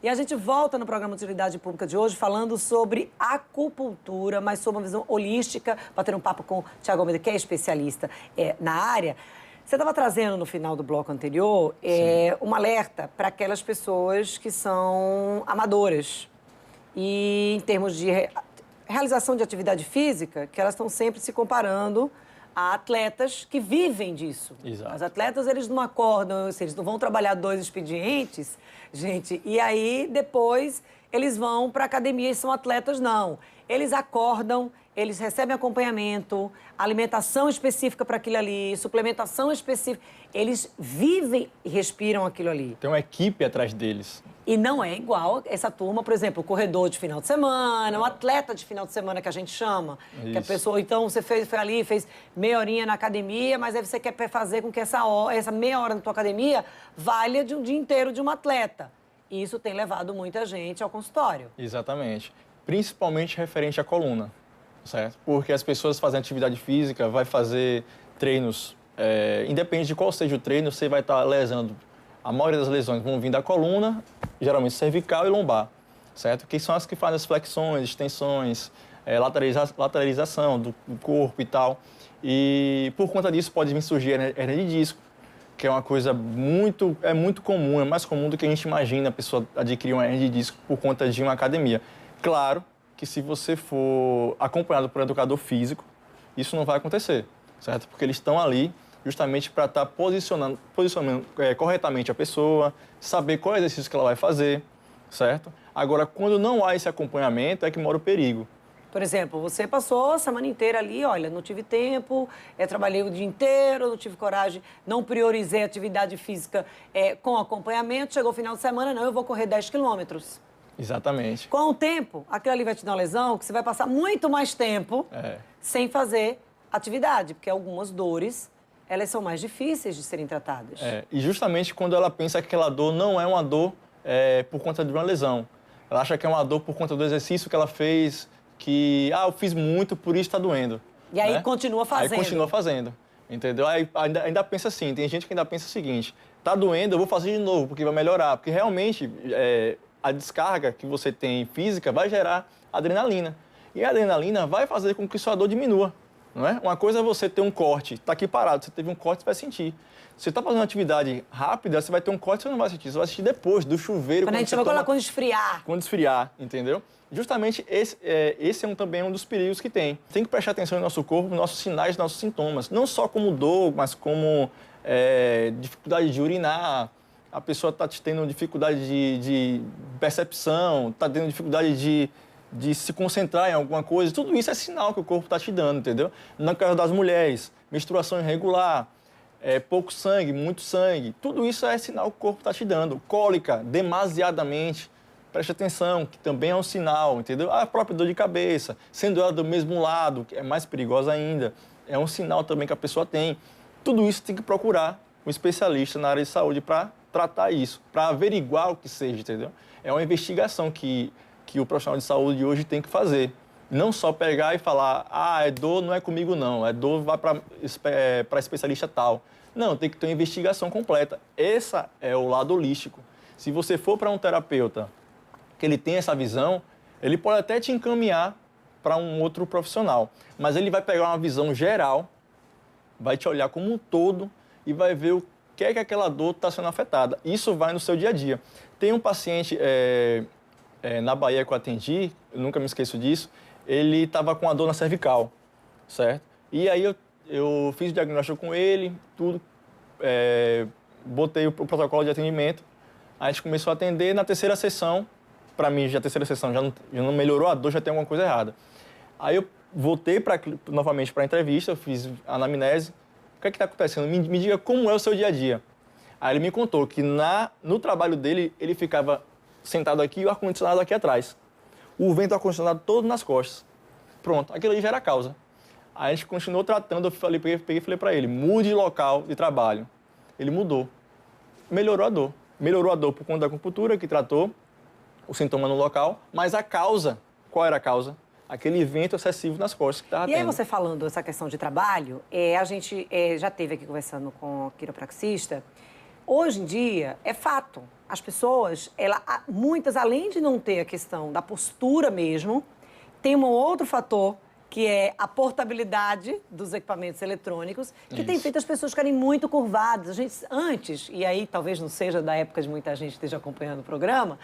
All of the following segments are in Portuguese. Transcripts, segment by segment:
E a gente volta no programa de utilidade pública de hoje falando sobre acupuntura, mas sob uma visão holística, batendo um papo com o Thiago Almeida, que é especialista na área. Você estava trazendo no final do bloco anterior um alerta para aquelas pessoas que são amadoras. E em termos de realização de atividade física, que elas estão sempre se comparando a atletas que vivem disso. Exato. Os atletas, eles não acordam, eles não vão trabalhar 2 expedientes, gente, e aí depois eles vão para a academia e são atletas, não. Eles acordam, eles recebem acompanhamento, alimentação específica para aquilo ali, suplementação específica. Eles vivem e respiram aquilo ali. Tem uma equipe atrás deles. E não é igual essa turma, por exemplo, o corredor de final de semana, um atleta de final de semana que a gente chama. Isso. Que a pessoa, então, você foi ali, fez meia horinha na academia, mas aí você quer fazer com que essa meia hora na tua academia valha de um dia inteiro de um atleta. E isso tem levado muita gente ao consultório. Exatamente. Principalmente referente à coluna, certo? Porque as pessoas fazem atividade física, vai fazer treinos, independente de qual seja o treino, você vai estar lesando. A maioria das lesões vão vir da coluna, geralmente cervical e lombar, certo? Que são as que fazem as flexões, extensões, lateralização do corpo e tal. E por conta disso pode vir surgir hernia de disco, que é uma coisa muito comum, é mais comum do que a gente imagina a pessoa adquirir uma hernia de disco por conta de uma academia. Claro que se você for acompanhado por um educador físico, isso não vai acontecer, certo? Porque eles estão ali justamente para estar posicionando corretamente a pessoa, saber qual exercício que ela vai fazer, certo? Agora, quando não há esse acompanhamento, é que mora o perigo. Por exemplo, você passou a semana inteira ali, olha, não tive tempo, trabalhei o dia inteiro, não tive coragem, não priorizei a atividade física com acompanhamento, chegou o final de semana, não, eu vou correr 10 quilômetros. Exatamente. Com o tempo, aquilo ali vai te dar uma lesão que você vai passar muito mais tempo sem fazer atividade, porque algumas dores, elas são mais difíceis de serem tratadas. E justamente quando ela pensa que aquela dor não é uma dor por conta de uma lesão. Ela acha que é uma dor por conta do exercício que ela fez, que, eu fiz muito, por isso está doendo. E aí continua fazendo. Aí continua fazendo, entendeu? Aí ainda pensa assim, tem gente que ainda pensa o seguinte, tá doendo, eu vou fazer de novo, porque vai melhorar. Porque realmente a descarga que você tem física vai gerar adrenalina. E a adrenalina vai fazer com que sua dor diminua. Não é? Uma coisa é você ter um corte, está aqui parado, você teve um corte, você vai sentir. Se você está fazendo uma atividade rápida, você vai ter um corte, você não vai sentir. Você vai sentir depois, do chuveiro. Quando a gente chama quando esfriar. Quando esfriar, entendeu? Justamente esse também um dos perigos que tem. Tem que prestar atenção no nosso corpo, nos nossos sinais, nos nossos sintomas. Não só como dor, mas como dificuldade de urinar. A pessoa está tendo dificuldade de percepção, está tendo dificuldade de se concentrar em alguma coisa. Tudo isso é sinal que o corpo está te dando, entendeu? No caso das mulheres, menstruação irregular, pouco sangue, muito sangue. Tudo isso é sinal que o corpo está te dando. Cólica, demasiadamente. Preste atenção, que também é um sinal, entendeu? A própria dor de cabeça, sendo ela do mesmo lado, que é mais perigosa ainda, é um sinal também que a pessoa tem. Tudo isso tem que procurar um especialista na área de saúde para tratar isso, para averiguar o que seja, entendeu? É uma investigação que o profissional de saúde hoje tem que fazer. Não só pegar e falar, é dor, não é comigo não, é dor, vai para especialista tal. Não, tem que ter uma investigação completa. Esse é o lado holístico. Se você for para um terapeuta que ele tem essa visão, ele pode até te encaminhar para um outro profissional, mas ele vai pegar uma visão geral, vai te olhar como um todo e vai ver o que é que aquela dor está sendo afetada. Isso vai no seu dia a dia. Tem um paciente na Bahia que eu atendi, eu nunca me esqueço disso, ele estava com a dor na cervical, certo? E aí eu fiz o diagnóstico com ele, tudo, botei o protocolo de atendimento, a gente começou a atender. Na terceira sessão, para mim, já a terceira sessão já não melhorou a dor, já tem alguma coisa errada. Aí eu voltei novamente para a entrevista, eu fiz a anamnese. O que é que está acontecendo? Me diga como é o seu dia a dia. Aí ele me contou que no trabalho dele, ele ficava sentado aqui e o ar-condicionado aqui atrás. O vento do ar-condicionado todo nas costas. Pronto, aquilo ali já era a causa. Aí a gente continuou tratando, eu peguei e falei para ele, mude de local de trabalho. Ele mudou. Melhorou a dor. Melhorou a dor por conta da acupuntura, que tratou o sintoma no local, mas a causa, qual era a causa? Aquele vento excessivo nas costas que estava tendo. E aí você falando essa questão de trabalho, a gente já esteve aqui conversando com o quiropraxista. Hoje em dia, é fato, as pessoas, muitas, além de não ter a questão da postura mesmo, tem um outro fator, que é a portabilidade dos equipamentos eletrônicos, que tem feito as pessoas ficarem muito curvadas. A gente, antes, e aí talvez não seja da época de muita gente esteja acompanhando o programa,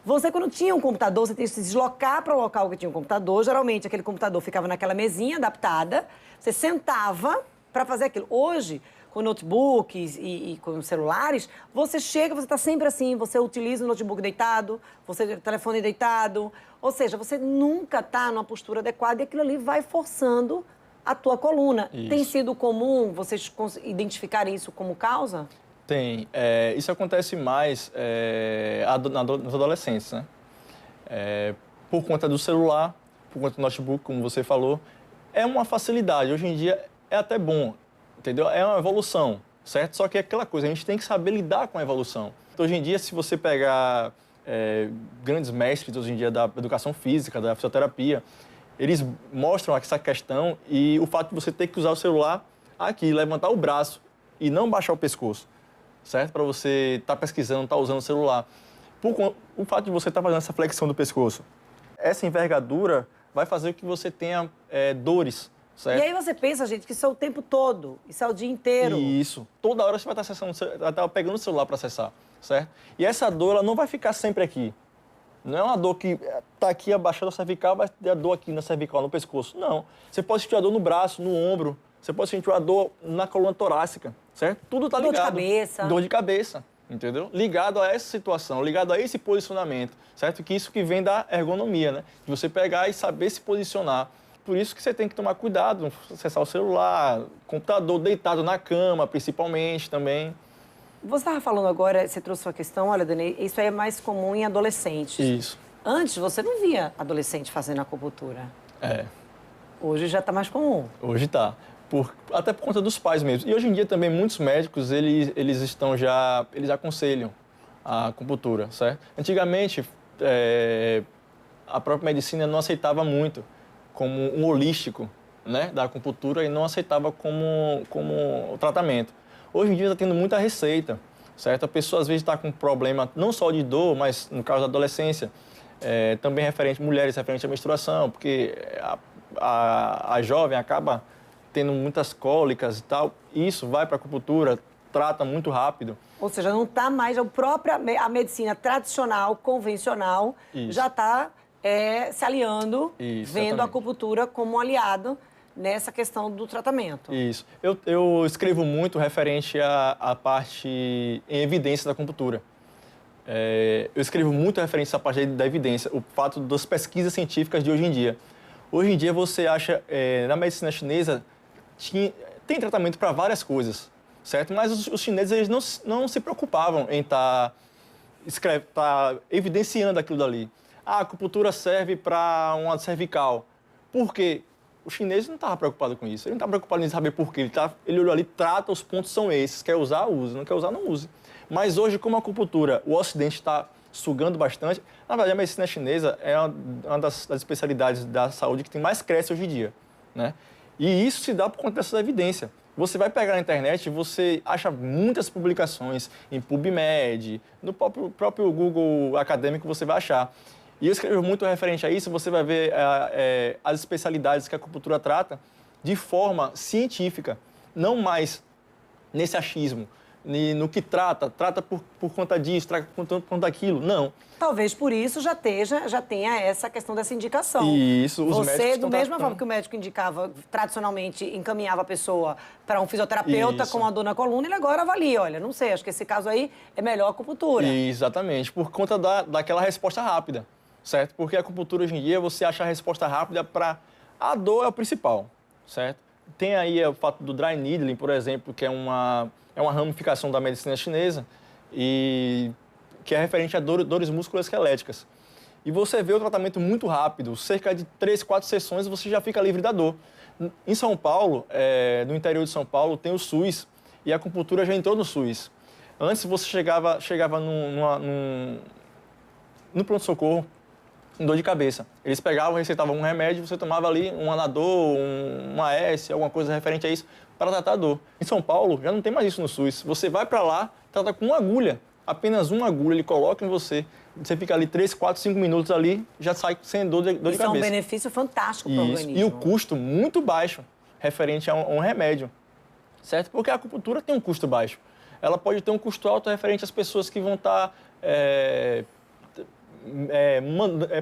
você, quando tinha um computador, você tinha que se deslocar para o local que tinha um computador. Geralmente, aquele computador ficava naquela mesinha adaptada. Você sentava para fazer aquilo. Hoje, com notebooks e com celulares, você chega, você está sempre assim, você utiliza o notebook deitado, você o telefone deitado. Ou seja, você nunca está numa postura adequada e aquilo ali vai forçando a tua coluna. Isso. Tem sido comum vocês identificarem isso como causa? Tem. Isso acontece mais nos adolescentes, né? Por conta do celular, por conta do notebook, como você falou. É uma facilidade. Hoje em dia é até bom, entendeu? É uma evolução, certo? Só que é aquela coisa, a gente tem que saber lidar com a evolução. Então, hoje em dia, se você pegar grandes mestres, hoje em dia, da educação física, da fisioterapia, eles mostram essa questão e o fato de você ter que usar o celular aqui, levantar o braço e não baixar o pescoço, certo? Para você estar pesquisando, estar usando o celular. O fato de você estar fazendo essa flexão do pescoço, essa envergadura vai fazer com que você tenha dores, certo? E aí você pensa, gente, que isso é o tempo todo, isso é o dia inteiro. Isso. Toda hora você vai estar pegando o celular para acessar, certo? E essa dor, ela não vai ficar sempre aqui. Não é uma dor que está aqui abaixando a cervical, vai ter a dor aqui na cervical, no pescoço. Não. Você pode sentir a dor no braço, no ombro, você pode sentir a dor na coluna torácica, certo? Tudo está ligado. Dor de cabeça. Dor de cabeça, entendeu? Ligado a essa situação, ligado a esse posicionamento, certo? Que isso que vem da ergonomia, né? De você pegar e saber se posicionar. Por isso que você tem que tomar cuidado, não acessar o celular, computador, deitado na cama, principalmente, também. Você estava falando agora, você trouxe uma questão, olha, Dani, isso aí é mais comum em adolescentes. Isso. Antes, você não via adolescente fazendo acupuntura. Hoje já está mais comum. Hoje está. Até por conta dos pais mesmo. E hoje em dia também muitos médicos, eles aconselham a acupuntura, certo? Antigamente, a própria medicina não aceitava muito como um holístico, né, da acupuntura e não aceitava como tratamento. Hoje em dia está tendo muita receita, certo? A pessoa às vezes está com um problema não só de dor, mas no caso da adolescência, também mulheres referente à menstruação, porque a jovem acaba tendo muitas cólicas e tal. Isso vai para a acupuntura, trata muito rápido. Ou seja, não está mais a medicina tradicional, convencional, Isso. já está se aliando, Isso, vendo exatamente. a acupuntura como um aliado nessa questão do tratamento. Isso. Eu escrevo muito referente à parte em evidência da acupuntura. Eu escrevo muito referente à parte da evidência, o fato das pesquisas científicas de hoje em dia. Hoje em dia você acha, na medicina chinesa, tem tratamento para várias coisas, certo? Mas os chineses eles não se preocupavam em estar evidenciando aquilo dali. A acupuntura serve para uma cervical. Por quê? O chinês não estava preocupado com isso. Ele não estava preocupado em saber por quê. Ele olhou ali, trata, os pontos são esses. Quer usar, use. Não quer usar, não use. Mas hoje, como a acupuntura, o Ocidente está sugando bastante, na verdade, a medicina chinesa é uma das especialidades da saúde que mais cresce hoje em dia, né? E isso se dá por conta dessa evidência. Você vai pegar na internet e você acha muitas publicações em PubMed, no próprio Google acadêmico você vai achar. E eu escrevo muito referente a isso, você vai ver as especialidades que a acupuntura trata de forma científica, não mais nesse achismo, no que trata por conta disso, trata por conta daquilo, não. Talvez por isso já tenha essa questão dessa indicação. Isso, os médicos Você, estão da mesma tratando. forma que o médico indicava, tradicionalmente encaminhava a pessoa para um fisioterapeuta Isso. com uma dor na coluna, ele agora avalia, olha, não sei, acho que esse caso aí é melhor a acupuntura. Exatamente, por conta daquela resposta rápida, certo? Porque a acupuntura hoje em dia você acha a resposta rápida para a dor é o principal, certo? Tem aí o fato do dry needling, por exemplo, que é uma ramificação da medicina chinesa e que é referente a dores musculoesqueléticas. E você vê o tratamento muito rápido, cerca de 3, 4 sessões você já fica livre da dor. Em São Paulo, no interior de São Paulo, tem o SUS e a acupuntura já entrou no SUS. Antes você chegava no pronto-socorro, com dor de cabeça. Eles pegavam, receitavam um remédio, você tomava ali um Anadol, um AS, alguma coisa referente a isso, para tratar a dor. Em São Paulo, já não tem mais isso no SUS. Você vai para lá, trata com uma agulha apenas uma agulha ele coloca em você, você fica ali 3, 4, 5 minutos ali, já sai sem dor de cabeça. Isso é um benefício fantástico para o organismo. E o custo muito baixo, referente a um remédio, certo? Porque a acupuntura tem um custo baixo. Ela pode ter um custo alto referente às pessoas que vão estar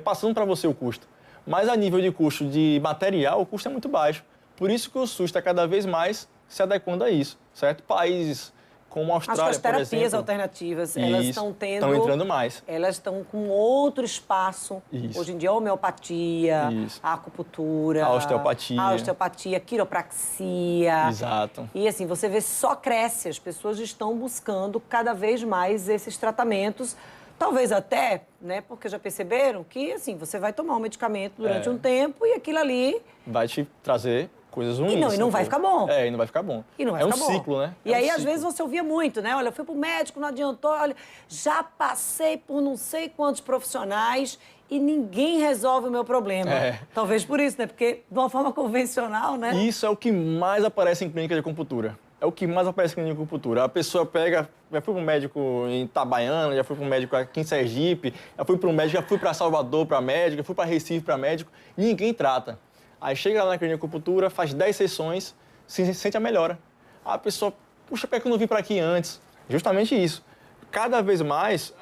passando para você o custo. Mas a nível de custo de material, o custo é muito baixo. Por isso que o SUS está cada vez mais se adequando a isso, certo? Países como a Austrália, acho que as terapias por exemplo, alternativas, elas estão tendo... Estão entrando mais. Elas estão com outro espaço. Isso. Hoje em dia, a homeopatia, Isso. a acupuntura... A osteopatia. A quiropraxia. Exato. E assim, você vê, só cresce. As pessoas estão buscando cada vez mais esses tratamentos. Talvez até, né, porque já perceberam que, assim, você vai tomar um medicamento durante um tempo e aquilo ali... Vai te trazer coisas ruins. E não vai ficar bom. E não vai ficar bom. E não vai ficar bom. É um ciclo, né? E aí, às vezes, você ouvia muito, né? Olha, eu fui pro médico, não adiantou. Olha, já passei por não sei quantos profissionais e ninguém resolve o meu problema. Talvez por isso, né? Porque de uma forma convencional, né? Isso é o que mais aparece em clínica de acupuntura. É o que mais aparece em clínica de acupuntura. A pessoa pega, já fui para um médico em Itabaiana, já fui para um médico aqui em Sergipe, já fui para um médico, já fui para Salvador para médico, já fui para Recife para médico, ninguém trata. Aí chega lá na clínica de acupuntura, faz 10 sessões, se sente a melhora. A pessoa, puxa, por que eu não vim para aqui antes? Justamente isso. Cada vez mais,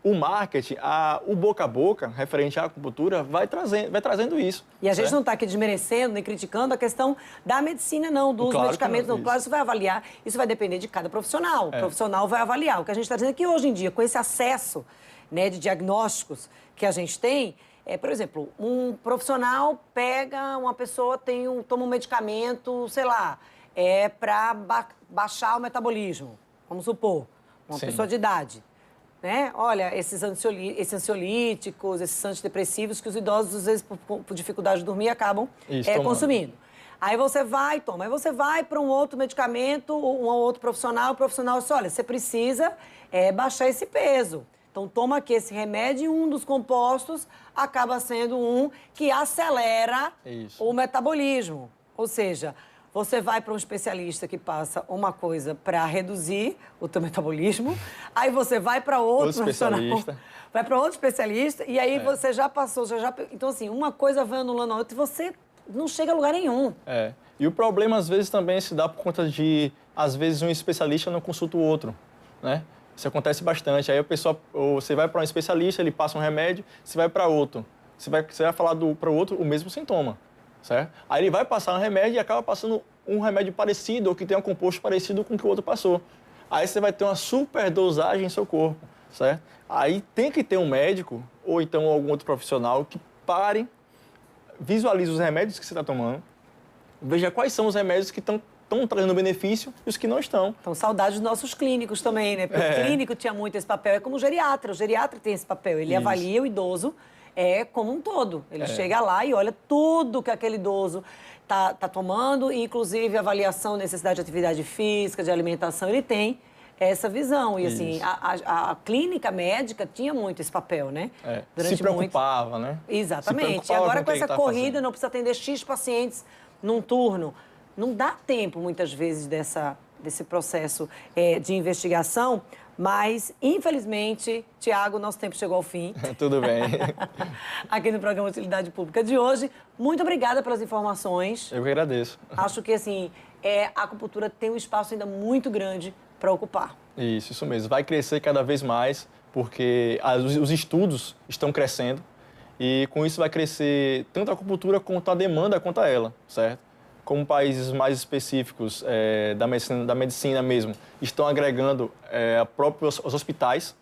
o marketing, o boca a boca, referente à acupuntura, vai trazendo isso. E a gente não está aqui desmerecendo nem criticando a questão da medicina, não, dos medicamentos. Não. Claro, isso vai avaliar, isso vai depender de cada profissional. O profissional vai avaliar. O que a gente está dizendo é que hoje em dia, com esse acesso, né, de diagnósticos que a gente tem, por exemplo, um profissional pega uma pessoa, toma um medicamento, sei lá, para baixar o metabolismo, vamos supor, uma pessoa de idade. Né? Olha, esses ansiolíticos, esses antidepressivos que os idosos, às vezes, por dificuldade de dormir, acabam consumindo. Aí você vai, toma. Aí você vai para um outro medicamento, um outro profissional, o profissional diz, olha, você precisa baixar esse peso. Então, toma aqui esse remédio e um dos compostos acaba sendo um que acelera o metabolismo. Ou seja, você vai para um especialista que passa uma coisa para reduzir o teu metabolismo, aí você vai para outro especialista. Vai para outro especialista e aí você já passou, Então, assim, uma coisa vai anulando a outra e você não chega a lugar nenhum. E o problema, às vezes, também se dá por conta de, às vezes, um especialista não consulta o outro, né? Isso acontece bastante. Aí você vai para um especialista, ele passa um remédio, você vai para outro. Você vai falar para o outro o mesmo sintoma, certo? Aí ele vai passar um remédio e acaba passando um remédio parecido ou que tem um composto parecido com o que o outro passou. Aí você vai ter uma superdosagem em seu corpo, certo? Aí tem que ter um médico ou então algum outro profissional que pare, visualize os remédios que você está tomando, veja quais são os remédios que estão trazendo benefício e os que não estão. Então, saudade dos nossos clínicos também, né? Porque o clínico tinha muito esse papel. É como o geriatra. O geriatra tem esse papel. Ele avalia o idoso como um todo. Ele chega lá e olha tudo que aquele idoso tá tomando, inclusive avaliação, necessidade de atividade física, de alimentação. Ele tem essa visão. E, assim, a clínica médica tinha muito esse papel, né? Se preocupava, né? Exatamente. E agora, com essa corrida, não precisa atender X pacientes num turno. Não dá tempo, muitas vezes, desse processo de investigação, mas, infelizmente, Tiago, nosso tempo chegou ao fim. Tudo bem. Aqui no programa Utilidade Pública de hoje. Muito obrigada pelas informações. Eu que agradeço. Acho que, assim, a acupuntura tem um espaço ainda muito grande para ocupar. Isso mesmo. Vai crescer cada vez mais, porque os estudos estão crescendo e, com isso, vai crescer tanto a acupuntura quanto a demanda quanto a ela, certo? Como países mais específicos da medicina mesmo estão agregando os hospitais,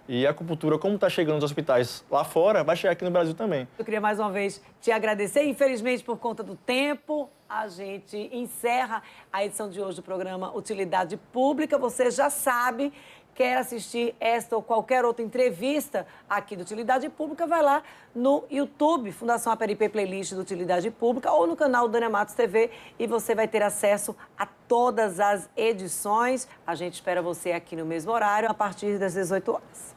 e a acupuntura, como está chegando nos hospitais lá fora, vai chegar aqui no Brasil também. Eu queria mais uma vez te agradecer. Infelizmente, por conta do tempo, a gente encerra a edição de hoje do programa Utilidade Pública. Você já sabe, quer assistir esta ou qualquer outra entrevista aqui do Utilidade Pública, vai lá no YouTube, Fundação Aperipê Playlist do Utilidade Pública, ou no canal Dânia Matos TV, e você vai ter acesso a todas as edições. A gente espera você aqui no mesmo horário, a partir das 18 horas.